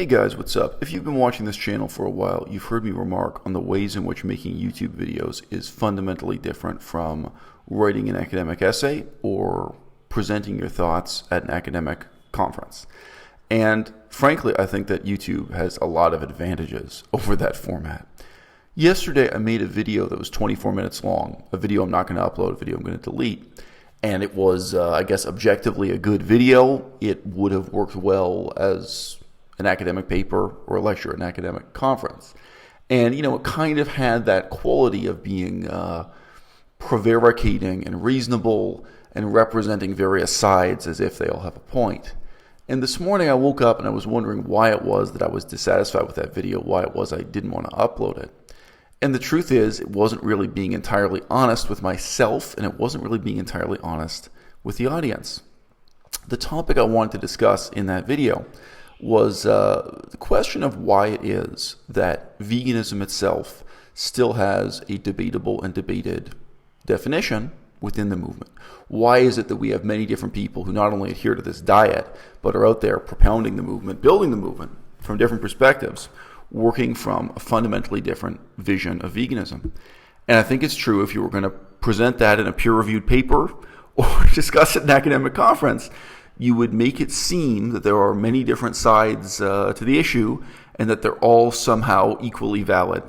Hey guys, what's up? If you've been watching this channel for a while, you've heard me remark on the ways in which making YouTube videos is fundamentally different from writing an academic essay or presenting your thoughts at an academic conference. And frankly, I think that YouTube has a lot of advantages over that format. Yesterday, I made a video that was 24 minutes long, a video I'm not going to upload, a video I'm going to delete. And it was, I guess, objectively a good video. It would have worked well as an academic paper or a lecture at an academic conference. And, it kind of had that quality of being prevaricating and reasonable and representing various sides as if they all have a point. And this morning I woke up and I was wondering why it was that I was dissatisfied with that video, why it was I didn't want to upload it. And the truth is, it wasn't really being entirely honest with myself, and it wasn't really being entirely honest with the audience. The topic I wanted to discuss in that video was the question of why it is that veganism itself still has a debatable and debated definition within the movement. Why is it that we have many different people who not only adhere to this diet, but are out there propounding the movement, building the movement from different perspectives, working from a fundamentally different vision of veganism? And I think it's true if you were going to present that in a peer-reviewed paper or discuss it in an academic conference, you would make it seem that there are many different sides to the issue and that they're all somehow equally valid.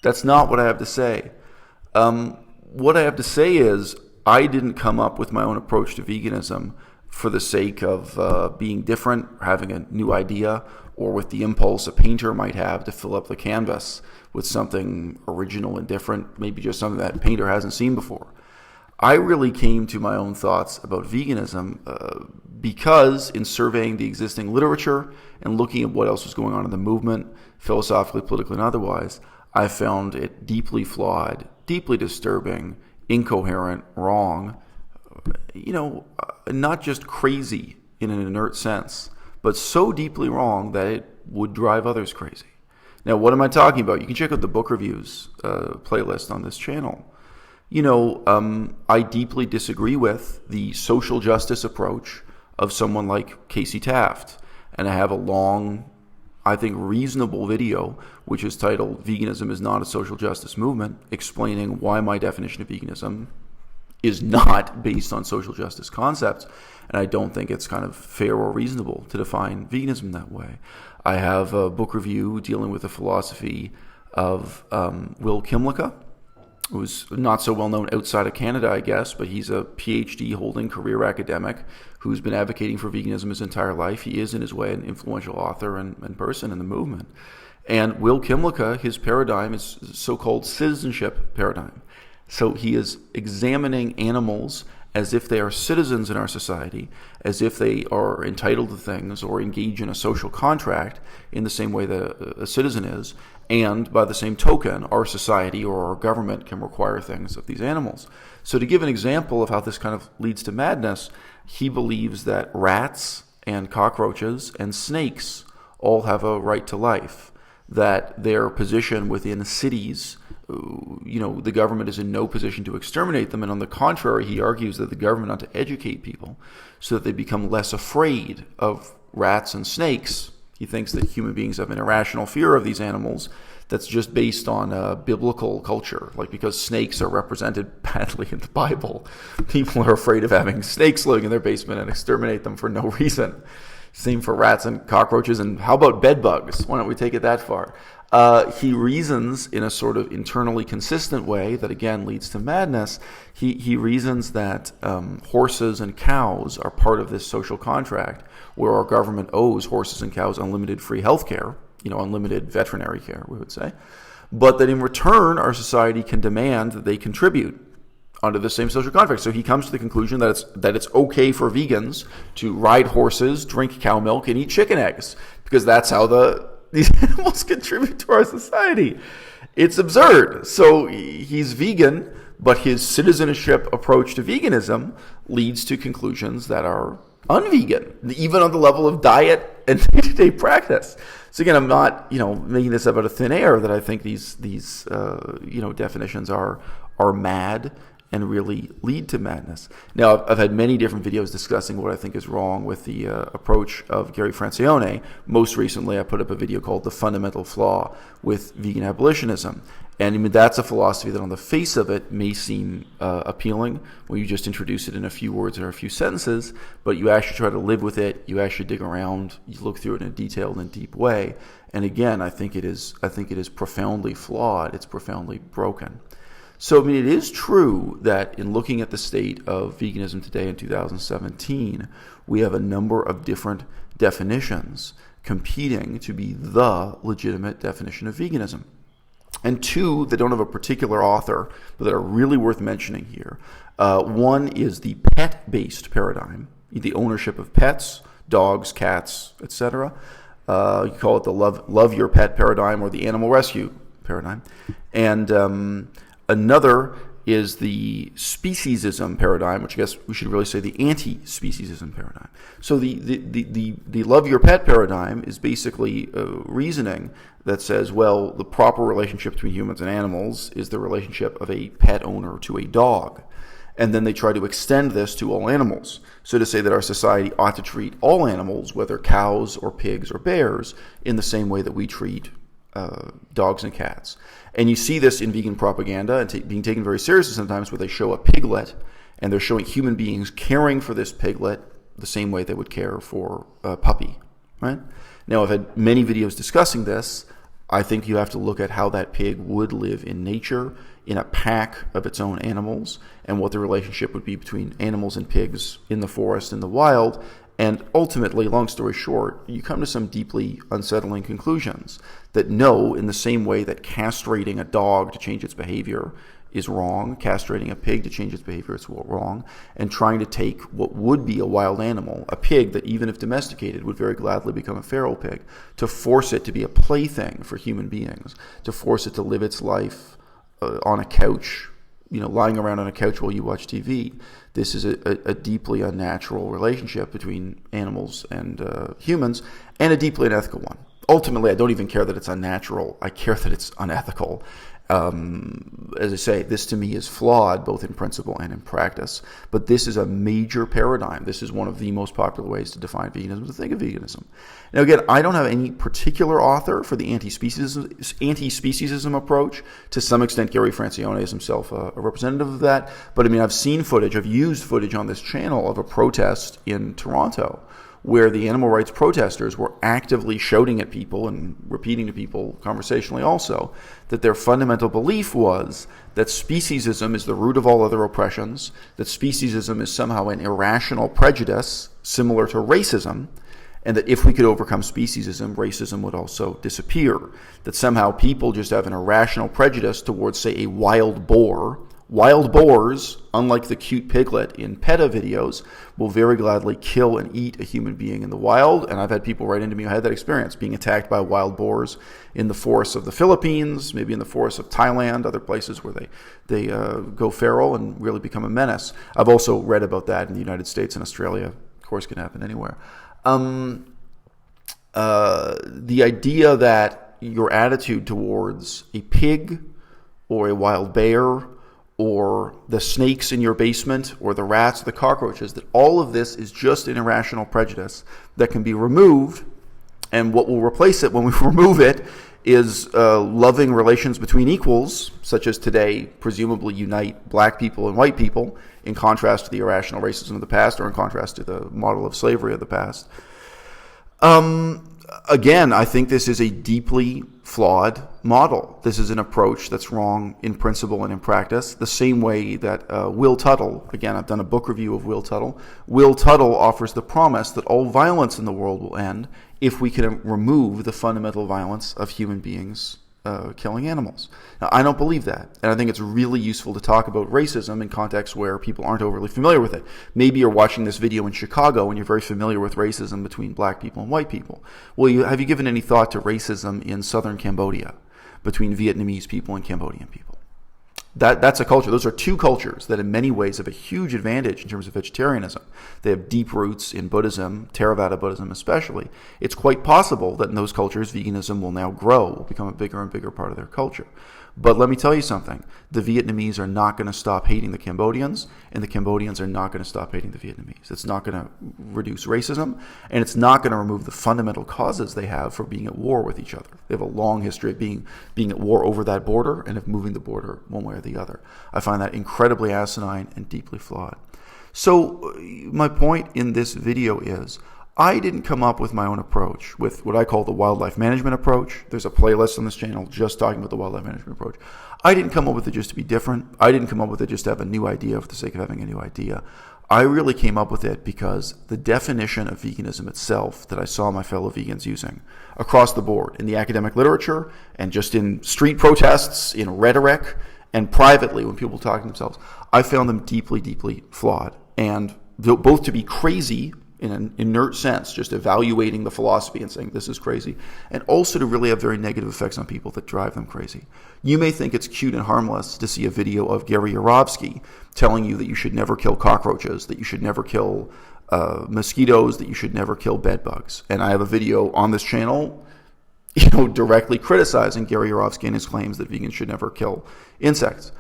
That's not what I have to say. What I have to say is I didn't come up with my own approach to veganism for the sake of being different, or having a new idea, or with the impulse a painter might have to fill up the canvas with something original and different, maybe just something that painter hasn't seen before. I really came to my own thoughts about veganism because in surveying the existing literature and looking at what else was going on in the movement, philosophically, politically, and otherwise, I found it deeply flawed, deeply disturbing, incoherent, wrong, not just crazy in an inert sense, but so deeply wrong that it would drive others crazy. Now, what am I talking about? You can check out the book reviews playlist on this channel. I deeply disagree with the social justice approach of someone like Casey Taft. And I have a long, I think reasonable video, which is titled "Veganism is not a social justice movement," explaining why my definition of veganism is not based on social justice concepts. And I don't think it's kind of fair or reasonable to define veganism that way. I have a book review dealing with the philosophy of Will Kimlicka, who's not so well known outside of Canada, I guess, but he's a PhD holding career academic who's been advocating for veganism his entire life. He is in his way an influential author and person in the movement. And Will Kimlicka, his paradigm is so-called citizenship paradigm. So he is examining animals as if they are citizens in our society, as if they are entitled to things or engage in a social contract in the same way that a citizen is, and by the same token, our society or our government can require things of these animals. So to give an example of how this kind of leads to madness, he believes that rats and cockroaches and snakes all have a right to life, that their position within cities, the government is in no position to exterminate them, and on the contrary, he argues that the government ought to educate people so that they become less afraid of rats and snakes. He thinks that human beings have an irrational fear of these animals that's just based on biblical culture. Like because snakes are represented badly in the Bible, people are afraid of having snakes living in their basement and exterminate them for no reason. Same for rats and cockroaches, and how about bed bugs? Why don't we take it that far? He reasons in a sort of internally consistent way that again leads to madness. He reasons that horses and cows are part of this social contract where our government owes horses and cows unlimited free health care, unlimited veterinary care, we would say, but that in return our society can demand that they contribute under the same social contract. So he comes to the conclusion that it's okay for vegans to ride horses, drink cow milk, and eat chicken eggs because that's how these animals contribute to our society. It's absurd. So he's vegan, but his citizenship approach to veganism leads to conclusions that are unvegan, even on the level of diet and day-to-day practice. So again, I'm not, making this up out of thin air that I think these definitions are mad and really lead to madness. Now, I've had many different videos discussing what I think is wrong with the approach of Gary Francione. Most recently, I put up a video called The Fundamental Flaw with Vegan Abolitionism. And I mean, that's a philosophy that on the face of it may seem appealing when you just introduce it in a few words or a few sentences, but you actually try to live with it, you actually dig around, you look through it in a detailed and deep way. And again, I think it is profoundly flawed, it's profoundly broken. So, I mean, it is true that in looking at the state of veganism today in 2017, we have a number of different definitions competing to be the legitimate definition of veganism. And two that don't have a particular author, but that are really worth mentioning here. One is the pet-based paradigm, the ownership of pets, dogs, cats, etc. You call it the love your pet paradigm or the animal rescue paradigm. And another is the speciesism paradigm, which I guess we should really say the anti-speciesism paradigm. So the love your pet paradigm is basically reasoning that says, well, the proper relationship between humans and animals is the relationship of a pet owner to a dog. And then they try to extend this to all animals. So to say that our society ought to treat all animals, whether cows or pigs or bears, in the same way that we treat dogs and cats. And you see this in vegan propaganda and being taken very seriously sometimes, where they show a piglet and they're showing human beings caring for this piglet the same way they would care for a puppy, right? Now, I've had many videos discussing this. I think you have to look at how that pig would live in nature, in a pack of its own animals, and what the relationship would be between animals and pigs in the forest, in the wild. And ultimately, long story short, you come to some deeply unsettling conclusions that no, in the same way that castrating a dog to change its behavior is wrong, castrating a pig to change its behavior is wrong, and trying to take what would be a wild animal, a pig that even if domesticated would very gladly become a feral pig, to force it to be a plaything for human beings, to force it to live its life on a couch, lying around on a couch while you watch TV. This is a deeply unnatural relationship between animals and humans, and a deeply unethical one. Ultimately, I don't even care that it's unnatural. I care that it's unethical. As I say, this to me is flawed both in principle and in practice. But this is a major paradigm. This is one of the most popular ways to define veganism, to think of veganism. Now, again, I don't have any particular author for the anti-speciesism approach. To some extent, Gary Francione is himself a representative of that. But I mean, I've seen footage, I've used footage on this channel of a protest in Toronto, where the animal rights protesters were actively shouting at people and repeating to people conversationally also that their fundamental belief was that speciesism is the root of all other oppressions, that speciesism is somehow an irrational prejudice similar to racism, and that if we could overcome speciesism, racism would also disappear. That somehow people just have an irrational prejudice towards, say, a wild boar. Wild boars, unlike the cute piglet in PETA videos, will very gladly kill and eat a human being in the wild. And I've had people write into me who had that experience, being attacked by wild boars in the forests of the Philippines, maybe in the forests of Thailand, other places where they go feral and really become a menace. I've also read about that in the United States and Australia. Of course, it can happen anywhere. The idea that your attitude towards a pig or a wild bear or the snakes in your basement, or the rats, or the cockroaches, that all of this is just an irrational prejudice that can be removed, and what will replace it when we remove it is loving relations between equals, such as today presumably unite black people and white people, in contrast to the irrational racism of the past, or in contrast to the model of slavery of the past. Again, I think this is a deeply flawed model. This is an approach that's wrong in principle and in practice, the same way that Will Tuttle, again, I've done a book review of Will Tuttle. Will Tuttle offers the promise that all violence in the world will end if we can remove the fundamental violence of human beings killing animals. Now, I don't believe that, and I think it's really useful to talk about racism in contexts where people aren't overly familiar with it. Maybe you're watching this video in Chicago and you're very familiar with racism between black people and white people. Well, have you given any thought to racism in southern Cambodia between Vietnamese people and Cambodian people? That's a culture. Those are two cultures that in many ways have a huge advantage in terms of vegetarianism. They have deep roots in Buddhism, Theravada Buddhism especially. It's quite possible that in those cultures, veganism will now grow, will become a bigger and bigger part of their culture. But let me tell you something. The Vietnamese are not going to stop hating the Cambodians, and the Cambodians are not going to stop hating the Vietnamese. It's not going to reduce racism, and it's not going to remove the fundamental causes they have for being at war with each other. They have a long history of being at war over that border and of moving the border one way or the other. I find that incredibly asinine and deeply flawed. So my point in this video is, I didn't come up with my own approach with what I call the wildlife management approach. There's a playlist on this channel just talking about the wildlife management approach. I didn't come up with it just to be different. I didn't come up with it just to have a new idea for the sake of having a new idea. I really came up with it because the definition of veganism itself that I saw my fellow vegans using across the board in the academic literature and just in street protests, in rhetoric, and privately when people talk to themselves, I found them deeply, deeply flawed. And both to be crazy in an inert sense, just evaluating the philosophy and saying this is crazy, and also to really have very negative effects on people that drive them crazy. You may think it's cute and harmless to see a video of Gary Yourofsky telling you that you should never kill cockroaches, that you should never kill mosquitoes, that you should never kill bed bugs. And I have a video on this channel, directly criticizing Gary Yourofsky and his claims that vegans should never kill insects.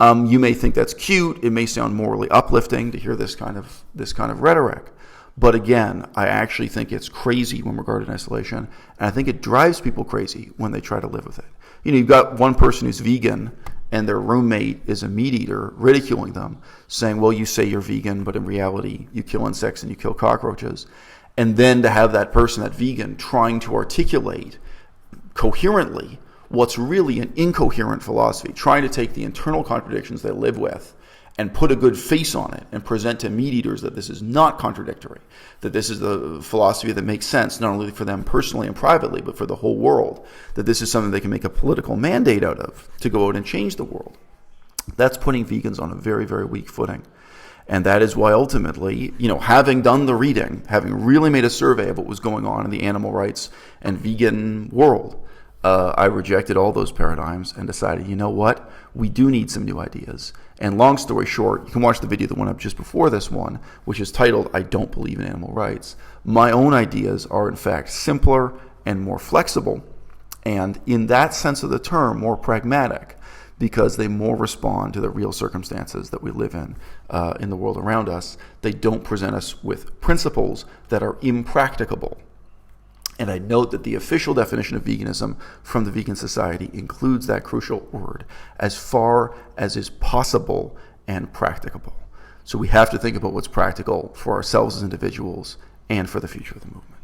You may think that's cute. It may sound morally uplifting to hear this kind of rhetoric. But again, I actually think it's crazy when regarded in isolation, and I think it drives people crazy when they try to live with it. You've got one person who's vegan and their roommate is a meat eater, ridiculing them, saying, well, you say you're vegan, but in reality, you kill insects and you kill cockroaches. And then to have that person, that vegan, trying to articulate coherently what's really an incoherent philosophy, trying to take the internal contradictions they live with and put a good face on it and present to meat eaters that this is not contradictory, that this is the philosophy that makes sense, not only for them personally and privately, but for the whole world, that this is something they can make a political mandate out of to go out and change the world. That's putting vegans on a very, very weak footing. And that is why ultimately, having done the reading, having really made a survey of what was going on in the animal rights and vegan world, I rejected all those paradigms and decided, you know what? We do need some new ideas. And long story short, you can watch the video that went up just before this one, which is titled, I Don't Believe in Animal Rights. My own ideas are in fact simpler and more flexible, and in that sense of the term, more pragmatic, because they more respond to the real circumstances that we live in the world around us. They don't present us with principles that are impracticable. And I note that the official definition of veganism from the Vegan Society includes that crucial word, as far as is possible and practicable. So we have to think about what's practical for ourselves as individuals and for the future of the movement.